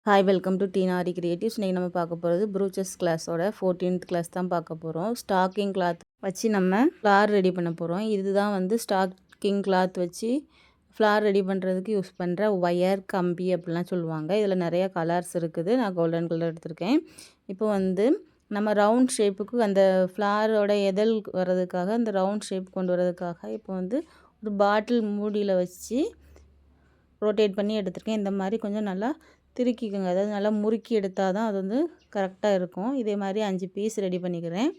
Hi welcome to டீனாரி creatives. இன்றைக்கி நம்ம பார்க்க போகிறது ப்ரூச்சஸ் கிளாஸோட 14th கிளாஸ் தான் பார்க்க போகிறோம். ஸ்டாக்கிங் கிளாத் வச்சு நம்ம ஃப்ளார் ரெடி பண்ண போகிறோம். இதுதான் வந்து ஸ்டாக்கிங் கிளாத் வச்சு ஃப்ளார் ரெடி பண்ணுறதுக்கு யூஸ் பண்ணுற ஒயர் கம்பி அப்படிலாம் சொல்லுவாங்க. இதில் நிறைய கலர்ஸ் இருக்குது. நான் கோல்டன் கலர் எடுத்திருக்கேன். இப்போ வந்து நம்ம ரவுண்ட் ஷேப்புக்கு அந்த ஃப்ளாரோட எதழ் வர்றதுக்காக அந்த ரவுண்ட் ஷேப் கொண்டு வரதுக்காக இப்போ வந்து ஒரு பாட்டில் மூடியில் வச்சு ரொட்டேட் பண்ணி எடுத்திருக்கேன். இந்த மாதிரி கொஞ்சம் நல்லா திருக்கிக்கோங்க. அதாவது நல்லா முறுக்கி எடுத்தால் தான் அது வந்து கரெக்டாக இருக்கும். இதே மாதிரி 5 பீஸ் ரெடி பண்ணிக்கிறேன்.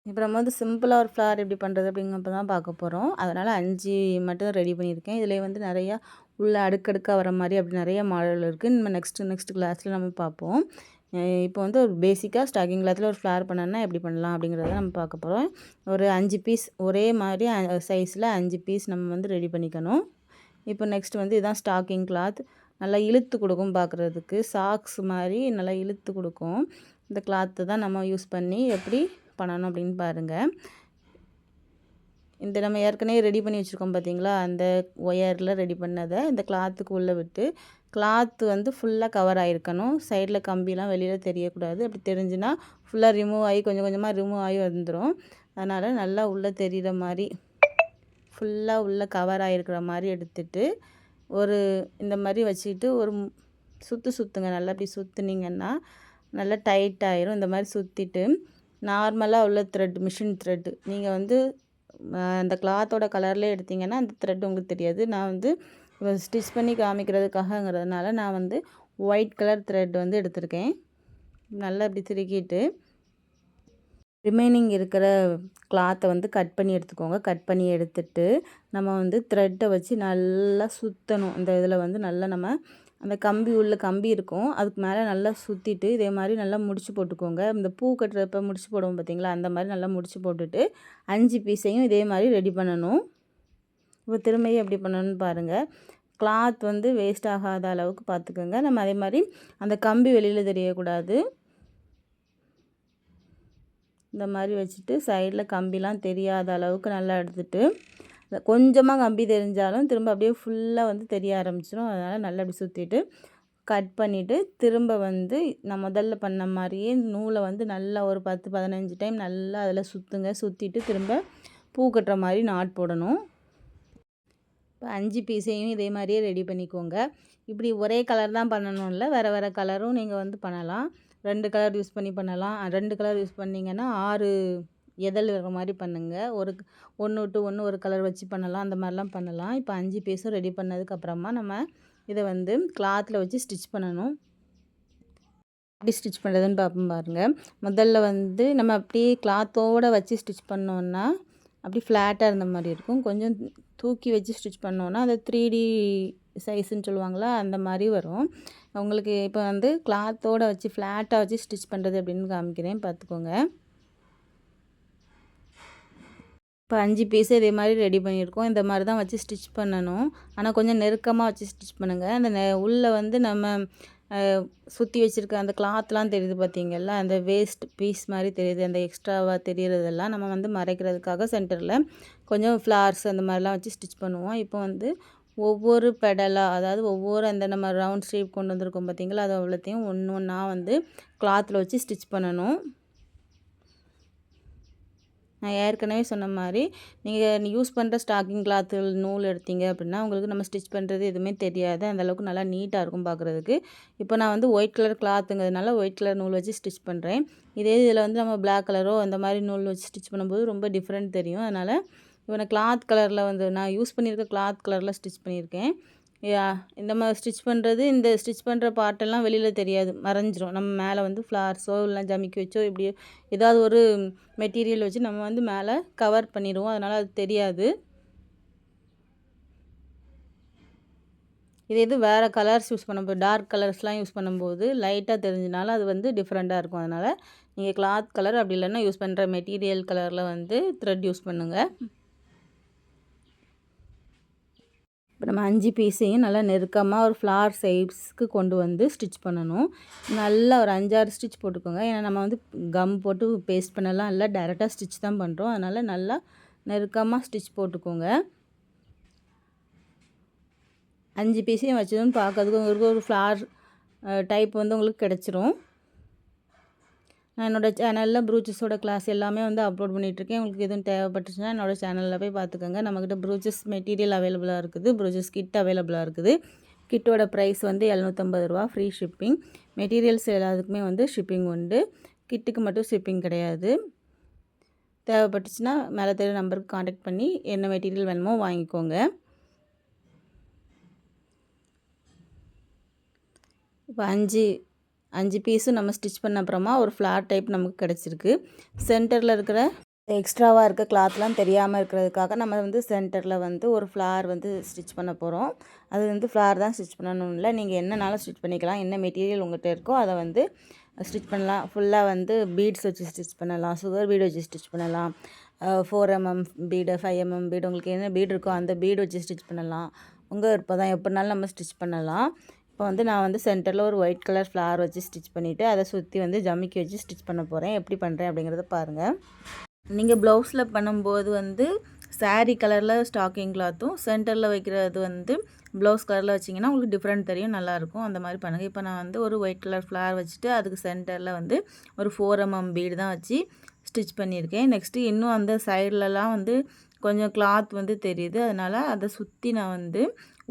இப்போ நம்ம வந்து சிம்பிளாக ஒரு ஃப்ளார் எப்படி பண்ணுறது அப்படிங்கிறப்ப தான் பார்க்க போகிறோம். அதனால் 5 மட்டும் ரெடி பண்ணியிருக்கேன். இதில் வந்து நிறையா உள்ள அடுக்கடுக்காக வர மாதிரி அப்படி நிறைய மாடல் இருக்குது. நம்ம நெக்ஸ்ட் கிளாஸில் நம்ம பார்ப்போம். இப்போ வந்து ஒரு பேசிக்காக ஸ்டாக்கிங் கிளாத்தில் ஒரு ஃப்ளார் பண்ணோன்னா எப்படி பண்ணலாம் அப்படிங்கிறத நம்ம பார்க்க போகிறோம். ஒரு 5 பீஸ் ஒரே மாதிரி சைஸில் 5 பீஸ் நம்ம வந்து ரெடி பண்ணிக்கணும். இப்போ நெக்ஸ்ட் வந்து இதுதான் ஸ்டாக்கிங் கிளாத். நல்லா இழுத்து கொடுக்கும், பார்க்குறதுக்கு சாக்ஸ் மாதிரி நல்லா இழுத்து கொடுக்கும். இந்த கிளாத்து தான் நம்ம யூஸ் பண்ணி எப்படி பண்ணணும் அப்படின்னு பாருங்கள். இந்த நம்ம ஏற்கனவே ரெடி பண்ணி வச்சுருக்கோம் பார்த்தீங்களா, அந்த ஒயரில் ரெடி பண்ணதை இந்த கிளாத்துக்கு உள்ளே விட்டு கிளாத்து வந்து ஃபுல்லாக கவர் ஆகிருக்கணும். சைடில் கம்பிலாம் வெளியில் தெரியக்கூடாது. அப்படி தெரிஞ்சுன்னா ஃபுல்லாக ரிமூவ் ஆகி கொஞ்சம் கொஞ்சமாக ரிமூவ் ஆகி வந்துடும். அதனால் நல்லா உள்ளே தெரிகிற மாதிரி ஃபுல்லாக உள்ளே கவர் ஆகிருக்கிற மாதிரி எடுத்துகிட்டு ஒரு இந்த மாதிரி வச்சுக்கிட்டு ஒரு சுற்றுங்க. நல்லா இப்படி சுற்றுனீங்கன்னா நல்லா டைட் ஆயிரும். இந்த மாதிரி சுற்றிட்டு நார்மலாக உள்ள மிஷின் த்ரெட்டு நீங்கள் வந்து அந்த கிளாத்தோட கலர்லேயே எடுத்திங்கன்னா அந்த த்ரெட் உங்களுக்கு தெரியாது. நான் வந்து ஸ்டிச் பண்ணி காமிக்கிறதுக்காகங்கிறதுனால நான் வந்து ஒயிட் கலர் த்ரெட் வந்து எடுத்திருக்கேன். நல்லா இப்படி திருக்கிட்டு ரிமைனிங் இருக்கிற கிளாத்தை வந்து கட் பண்ணி எடுத்துக்கோங்க. கட் பண்ணி எடுத்துட்டு நம்ம வந்து த்ரெட்டை வச்சு நல்லா சுற்றணும். இந்த இதில் வந்து நல்லா நம்ம அந்த கம்பி இருக்கும், அதுக்கு மேலே நல்லா சுற்றிட்டு இதே மாதிரி நல்லா முடிச்சு போட்டுக்கோங்க. இந்த பூ கட்டுறப்ப முடிச்சு போடுவோம் பார்த்தீங்களா, அந்த மாதிரி நல்லா முடிச்சு போட்டுட்டு 5 பீஸையும் இதே மாதிரி ரெடி பண்ணணும். இப்போ திரும்பியும் எப்படி பண்ணணும்னு பாருங்கள். கிளாத் வந்து வேஸ்ட் ஆகாத அளவுக்கு பார்த்துக்கோங்க. நம்ம அதே மாதிரி அந்த கம்பி வெளியில் தெரியக்கூடாது. இந்த மாதிரி வச்சுட்டு சைடில் கம்பிலாம் தெரியாத அளவுக்கு நல்லா எடுத்துகிட்டு கொஞ்சமாக கம்பி தெரிஞ்சாலும் திரும்ப அப்படியே ஃபுல்லாக வந்து தெரிய ஆரம்பிச்சிடும். அதனால் நல்லா அப்படி சுற்றிட்டு கட் பண்ணிவிட்டு திரும்ப வந்து நான் முதல்ல பண்ண மாதிரியே நூலை வந்து நல்லா ஒரு 10-15 டைம் நல்லா அதில் சுற்றிட்டு திரும்ப பூ கட்டுற மாதிரி நாட் போடணும். இப்போ 5 பீஸையும் இதே மாதிரியே ரெடி பண்ணிக்கோங்க. இப்படி ஒரே கலர் தான் பண்ணணும் இல்லை, வேறு வேறு கலரும் நீங்கள் வந்து பண்ணலாம். 2 கலர் யூஸ் பண்ணி பண்ணலாம். 2 கலர் யூஸ் பண்ணிங்கன்னா 6 எதழ் வர மாதிரி பண்ணுங்கள். ஒன்று விட்டு ஒன்று ஒரு கலர் வச்சு பண்ணலாம், அந்த மாதிரிலாம் பண்ணலாம். இப்போ 5 பீஸும் ரெடி பண்ணதுக்கப்புறமா நம்ம இதை வந்து கிளாத்தில் வச்சு ஸ்டிச் பண்ணணும். எப்படி ஸ்டிச் பண்ணுறதுன்னு பார்ப்போம் பாருங்கள். முதல்ல வந்து நம்ம அப்படியே கிளாத்தோடு வச்சு ஸ்டிச் பண்ணோன்னா அப்படி ஃப்ளாட்டாக இருந்த மாதிரி இருக்கும். கொஞ்சம் தூக்கி வச்சு ஸ்டிச் பண்ணோன்னா அது 3D சைஸுன்னு சொல்லுவாங்களா, அந்த மாதிரி வரும். உங்களுக்கு இப்போ வந்து கிளாத்தோடு வச்சு ஃப்ளாட்டாக வச்சு ஸ்டிச் பண்ணுறது அப்படின்னு காமிக்கிறேன், பார்த்துக்கோங்க. இப்போ 5 பீஸு இதே மாதிரி ரெடி பண்ணியிருக்கோம். இந்த மாதிரி தான் வச்சு ஸ்டிச் பண்ணணும். ஆனால் கொஞ்சம் நெருக்கமாக வச்சு ஸ்டிச் பண்ணுங்கள். அந்த உள்ளே வந்து நம்ம சுற்றி வச்சுருக்க அந்த கிளாத்லாம் தெரியுது பார்த்தீங்களா, அந்த வேஸ்ட் பீஸ் மாதிரி தெரியுது, அந்த எக்ஸ்ட்ராவாக தெரிகிறதெல்லாம் நம்ம வந்து மறைக்கிறதுக்காக சென்டரில் கொஞ்சம் ஃப்ளார்ஸ் அந்த மாதிரிலாம் வச்சு ஸ்டிச் பண்ணுவோம். இப்போ வந்து ஒவ்வொரு பெடலாக, அதாவது ஒவ்வொரு அந்த நம்ம ரவுண்ட் ஷேப் கொண்டு வந்திருக்கோம் பார்த்தீங்களா, அது அவ்வளோத்தையும் ஒன்று ஒன்றா வந்து கிளாத்தில் வச்சு ஸ்டிச் பண்ணணும். நான் ஏற்கனவே சொன்ன மாதிரி நீங்கள் யூஸ் பண்ணுற ஸ்டாக்கிங் கிளாத்து நூல் எடுத்தீங்க அப்படின்னா உங்களுக்கு நம்ம ஸ்டிச் பண்ணுறது எதுவுமே தெரியாது. அந்தளவுக்கு நல்லா நீட்டாக இருக்கும் பார்க்குறதுக்கு. இப்போ நான் வந்து ஒயிட் கலர் கிளாத்துங்கிறதுனால ஒயிட் கலர் நூல் வச்சு ஸ்டிச் பண்ணுறேன். இதே இதில் வந்து நம்ம பிளாக் கலரோ அந்த மாதிரி நூல் வச்சு ஸ்டிச் பண்ணும்போது ரொம்ப டிஃப்ரெண்ட் தெரியும். அதனால் இப்போ நான் கிளாத் கலரில் வந்து நான் யூஸ் பண்ணியிருக்க கிளாத் கலரில் ஸ்டிச் பண்ணியிருக்கேன். இந்த மாதிரி ஸ்டிச் பண்ணுறது, இந்த ஸ்டிச் பண்ணுற பார்ட்டெல்லாம் வெளியில் தெரியாது, மறைஞ்சிரும். நம்ம மேலே வந்து ஃப்ளார்ஸோ இல்லை ஜமிக்கி வச்சோ இப்படி ஏதாவது ஒரு மெட்டீரியல் வச்சு நம்ம வந்து மேலே கவர் பண்ணிடுவோம். அதனால் அது தெரியாது. இது வேறு கலர்ஸ் யூஸ் பண்ணும்போது, டார்க் கலர்ஸ்லாம் யூஸ் பண்ணும்போது லைட்டாக தெரிஞ்சனால அது வந்து டிஃப்ரெண்ட்டாக இருக்கும். அதனால் நீங்கள் கிளாத் கலர் அப்படி இல்லைன்னா யூஸ் பண்ணுற மெட்டீரியல் கலரில் வந்து த்ரெட் யூஸ் பண்ணுங்கள். இப்போ நம்ம 5 பீஸையும் நல்லா நெருக்கமாக ஒரு ஃப்ளார் சைஸ்க்கு கொண்டு வந்து ஸ்டிச் பண்ணணும். நல்லா ஒரு 5-6 ஸ்டிச் போட்டுக்கோங்க. ஏன்னா நம்ம வந்து கம் போட்டு பேஸ்ட் பண்ணலாம் இல்லை, டைரெக்டாக ஸ்டிச் தான் பண்ணுறோம். அதனால் நல்லா நெருக்கமாக ஸ்டிச் போட்டுக்கோங்க. 5 பீஸையும் வச்சதும் பார்க்கறதுக்கு ஒரு ஃப்ளார் டைப் வந்து உங்களுக்கு கிடச்சிரும். நான் என்னோடய சேனலில் ப்ரூச்சஸோட கிளாஸ் எல்லாமே வந்து அப்லோட் பண்ணிகிட்ருக்கேன். உங்களுக்கு எதுவும் தேவைப்பட்டுச்சுன்னா என்னோடய சேனலில் போய் பார்த்துக்கோங்க. நம்மக்கிட்ட ப்ரூச்சஸ் மெட்டீரியல் அவைலபிளாக இருக்குது, ப்ரூச்சஸ் கிட் அவைலபிளாக இருக்குது. கிட்டோட ப்ரைஸ் வந்து ரூ. 750, ஃப்ரீ ஷிப்பிங். மெட்டீரியல்ஸ் எல்லாத்துக்குமே வந்து ஷிப்பிங் உண்டு, கிட்டுக்கு மட்டும் ஷிப்பிங் கிடையாது. தேவைப்பட்டுச்சுன்னா மேலே தெரியுற நம்பருக்கு காண்டாக்ட் பண்ணி என்ன மெட்டீரியல் வேணுமோ வாங்கிக்கோங்க. இப்போ 5 பீஸும் நம்ம ஸ்டிச் பண்ண அப்புறமா ஒரு ஃப்ளார் டைப் நமக்கு கிடச்சிருக்கு. சென்டரில் இருக்கிற எக்ஸ்ட்ராவாக இருக்க கிளாத்லாம் தெரியாமல் இருக்கிறதுக்காக நம்ம வந்து சென்டரில் வந்து ஒரு ஃப்ளார் வந்து ஸ்டிச் பண்ண போகிறோம். அது வந்து ஃப்ளார் தான் ஸ்டிச் பண்ணணும் இல்லை, நீங்கள் என்னனாலும் ஸ்டிச் பண்ணிக்கலாம். என்ன மெட்டீரியல் உங்கள்கிட்ட இருக்கோ அதை வந்து ஸ்டிச் பண்ணலாம். ஃபுல்லாக வந்து பீட்ஸ் வச்சு ஸ்டிச் பண்ணலாம், சுகர் பீடு வச்சு ஸ்டிச் பண்ணலாம், 4mm பீடு, 5mm பீடு, உங்களுக்கு என்ன பீடு இருக்கோ அந்த பீடு வச்சு ஸ்டிச் பண்ணலாம். உங்கள் விருப்பம் தான், எப்படினாலும் நம்ம ஸ்டிச் பண்ணலாம். இப்போ வந்து நான் வந்து சென்டரில் ஒரு ஒயிட் கலர் ஃப்ளார் வச்சு ஸ்டிச் பண்ணிவிட்டு அதை சுற்றி வந்து ஜமிக்கி வச்சு ஸ்டிச் பண்ண போகிறேன். எப்படி பண்ணுறேன் அப்படிங்கிறத பாருங்கள். நீங்கள் ப்ளவுஸில் பண்ணும்போது வந்து சாரீ கலரில் ஸ்டாக்கிங் கிளாத்தும் சென்டரில் வைக்கிறது வந்து ப்ளவுஸ் கலரில் வச்சிங்கன்னா உங்களுக்கு டிஃப்ரெண்ட் தெரியும், நல்லாயிருக்கும். அந்த மாதிரி பண்ணுங்கள். இப்போ நான் வந்து ஒரு ஒயிட் கலர் ஃப்ளார் வச்சுட்டு அதுக்கு சென்டரில் வந்து ஒரு 4mm பீடு தான் வச்சு ஸ்டிச் பண்ணியிருக்கேன். நெக்ஸ்ட்டு இன்னும் அந்த சைட்லலாம் வந்து கொஞ்சம் கிளாத் வந்து தெரியுது, அதனால் அதை சுற்றி நான் வந்து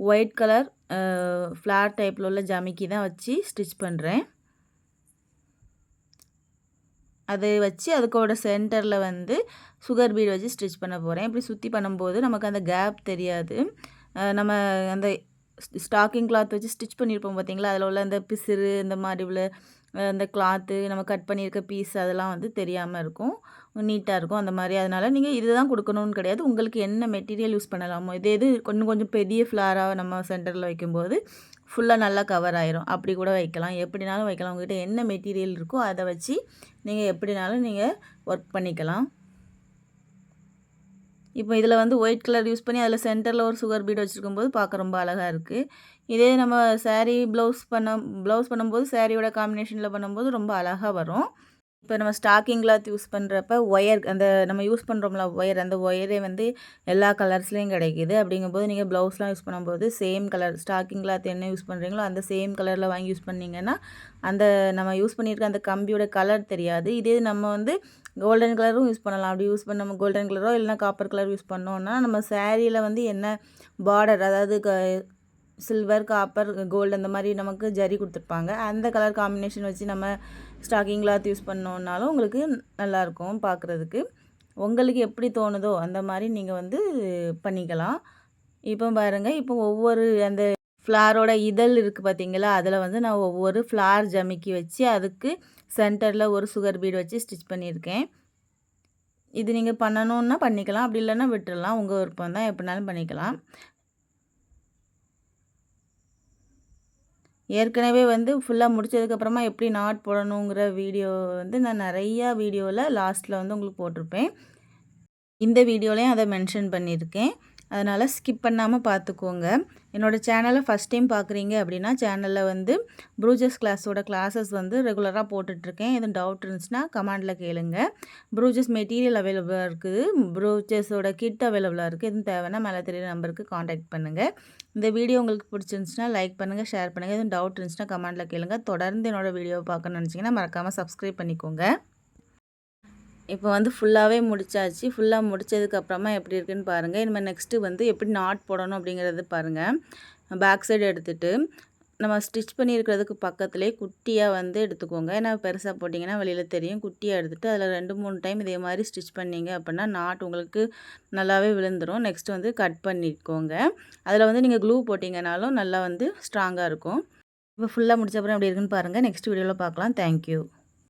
ஒயிட் கலர் ஃப்ளார் டைப்பில் உள்ள ஜமிக்கி தான் வச்சு ஸ்டிச் பண்ணுறேன். அதை வச்சு அதுக்கோட சென்டரில் வந்து சுகர் பீடு வச்சு ஸ்டிச் பண்ண போகிறேன். இப்படி சுற்றி பண்ணும்போது நமக்கு அந்த கேப் தெரியாது. நம்ம அந்த ஸ்டாக்கிங் கிளாத் வச்சு ஸ்டிச் பண்ணியிருப்போம் பார்த்தீங்களா, அதில் உள்ள அந்த பிசிறு இந்த மாதிரி உள்ள அந்த கிளாத்து நம்ம கட் பண்ணியிருக்க பீஸ் அதெல்லாம் வந்து தெரியாமல் இருக்கும், நீட்டாக இருக்கும். அந்த மாதிரி அதனால் நீங்கள் இது தான் கொடுக்கணும்னு கிடையாது. உங்களுக்கு என்ன மெட்டீரியல் யூஸ் பண்ணலாமோ, இது கொஞ்சம் பெரிய ஃப்ளாராக நம்ம சென்டரில் வைக்கும்போது ஃபுல்லாக நல்லா கவர் ஆயிரும். அப்படி கூட வைக்கலாம், எப்படினாலும் வைக்கலாம். உங்கள்கிட்ட என்ன மெட்டீரியல் இருக்கோ அதை வச்சு நீங்கள் எப்படினாலும் நீங்கள் ஒர்க் பண்ணிக்கலாம். இப்போ இதில் வந்து ஒயிட் கலர் யூஸ் பண்ணி அதில் சென்டரில் ஒரு சுகர் பீட் வச்சுருக்கும்போது பார்க்க ரொம்ப அழகாக இருக்குது. இதே நம்ம சாரீ ப்ளவுஸ் பண்ணும்போது சாரியோட காம்பினேஷனில் பண்ணும்போது ரொம்ப அழகாக வரும். இப்போ நம்ம ஸ்டாக்கிங் கிளாத் யூஸ் பண்ணுறப்ப ஒயர், அந்த நம்ம யூஸ் பண்ணுறோம்ல ஒயர், அந்த ஒயரே வந்து எல்லா கலர்ஸ்லேயும் கிடைக்கிது. அப்படிங்கும்போது நீங்கள் ப்ளவுஸ்லாம் யூஸ் பண்ணும்போது சேம் கலர் ஸ்டாக்கிங் கிளாத் என்ன யூஸ் பண்ணுறீங்களோ அந்த சேம் கலரில் வாங்கி யூஸ் பண்ணிங்கன்னா அந்த நம்ம யூஸ் பண்ணியிருக்க அந்த கம்பியோட கலர் தெரியாது. இதே நம்ம வந்து கோல்டன் கலரும் யூஸ் பண்ணலாம். அப்படி யூஸ் பண்ண நம்ம கோல்டன் கலரோ இல்லைனா காப்பர் கலர் யூஸ் பண்ணோன்னா நம்ம சாரியில் வந்து என்ன பார்டர், அதாவது சில்வர், காப்பர், கோல்டு அந்த மாதிரி நமக்கு ஜரி கொடுத்துருப்பாங்க. அந்த கலர் காம்பினேஷன் வச்சு நம்ம ஸ்டாக்கிங் கிளாத் யூஸ் பண்ணோன்னாலும் உங்களுக்கு நல்லாயிருக்கும் பார்க்குறதுக்கு. உங்களுக்கு எப்படி தோணுதோ அந்த மாதிரி நீங்கள் வந்து பண்ணிக்கலாம். இப்போ பாருங்கள், இப்போ ஒவ்வொரு அந்த ஃப்ளாரோட இதழ் இருக்குது பார்த்தீங்களா, அதில் வந்து நான் ஒவ்வொரு ஃப்ளார் ஜமிக்கி வச்சு அதுக்கு சென்டரில் ஒரு சுகர் பீடு வச்சு ஸ்டிச் பண்ணியிருக்கேன். இது நீங்கள் பண்ணணுன்னா பண்ணிக்கலாம், அப்படி இல்லைன்னா விட்டுடலாம். உங்கள் விருப்பம் தான், எப்படினாலும் பண்ணிக்கலாம். ஏற்கனவே வந்து ஃபுல்லாக முடித்ததுக்கப்புறமா எப்படி நாட் போடணுங்கிற வீடியோ வந்து நான் நிறையா வீடியோவில் லாஸ்ட்டில் வந்து உங்களுக்கு போட்டிருப்பேன். இந்த வீடியோலையும் அதை மென்ஷன் பண்ணியிருக்கேன், அதனால் ஸ்கிப் பண்ணாமல் பார்த்துக்கோங்க. என்னோடய சேனலை ஃபஸ்ட் டைம் பார்க்குறீங்க அப்படின்னா சேனலில் வந்து ப்ரூச்சஸ் கிளாஸோட கிளாஸஸ் வந்து ரெகுலராக போட்டுட்ருக்கேன். எதுவும் டவுட் இருந்துச்சுன்னா கமெண்டில் கேளுங்க. ப்ரூச்சஸ் மெட்டீரியல் அவைலபிளாக இருக்குது, ப்ரூச்சஸோட கிட் அவைலபிளாக இருக்குது. எதுவும் தேவைன்னா மேலே தெரியுற நம்பருக்கு காண்டாக்ட் பண்ணுங்கள். இந்த வீடியோ உங்களுக்கு பிடிச்சிருந்துச்சுன்னா லைக் பண்ணுங்கள், ஷேர் பண்ணுங்கள். எதுவும் டவுட் இருந்துச்சுன்னா கமெண்டில் கேளுங்க. தொடர்ந்து என்னோடய வீடியோவை பார்க்கணும்னு நினச்சிங்கன்னா மறக்காமல் சப்ஸ்கிரைப் பண்ணிக்கோங்க. இப்போ வந்து ஃபுல்லாகவே முடிச்சாச்சு. ஃபுல்லாக முடித்ததுக்கப்புறமா எப்படி இருக்குன்னு பாருங்கள். இனிமேல் நெக்ஸ்ட்டு வந்து எப்படி நாட் போடணும் அப்படிங்கிறது பாருங்கள். பேக் சைடு எடுத்துகிட்டு நம்ம ஸ்டிச் பண்ணியிருக்கிறதுக்கு பக்கத்துலேயே குட்டியாக வந்து எடுத்துக்கோங்க. ஏன்னா பெருசாக போட்டிங்கன்னா வெளியில் தெரியும். குட்டியாக எடுத்துகிட்டு அதில் 2-3 டைம் இதே மாதிரி ஸ்டிச் பண்ணிங்க அப்படின்னா நாட் உங்களுக்கு நல்லாவே விழுந்துடும். நெக்ஸ்ட்டு வந்து கட் பண்ணிக்கோங்க. அதில் வந்து நீங்கள் க்ளூ போட்டிங்கனாலும் நல்லா வந்து ஸ்ட்ராங்காக இருக்கும். இப்போ ஃபுல்லாக முடிச்ச அப்புறம் எப்படி இருக்குன்னு பாருங்கள். நெக்ஸ்ட் வீடியோவில் பார்க்கலாம். தேங்க்யூ.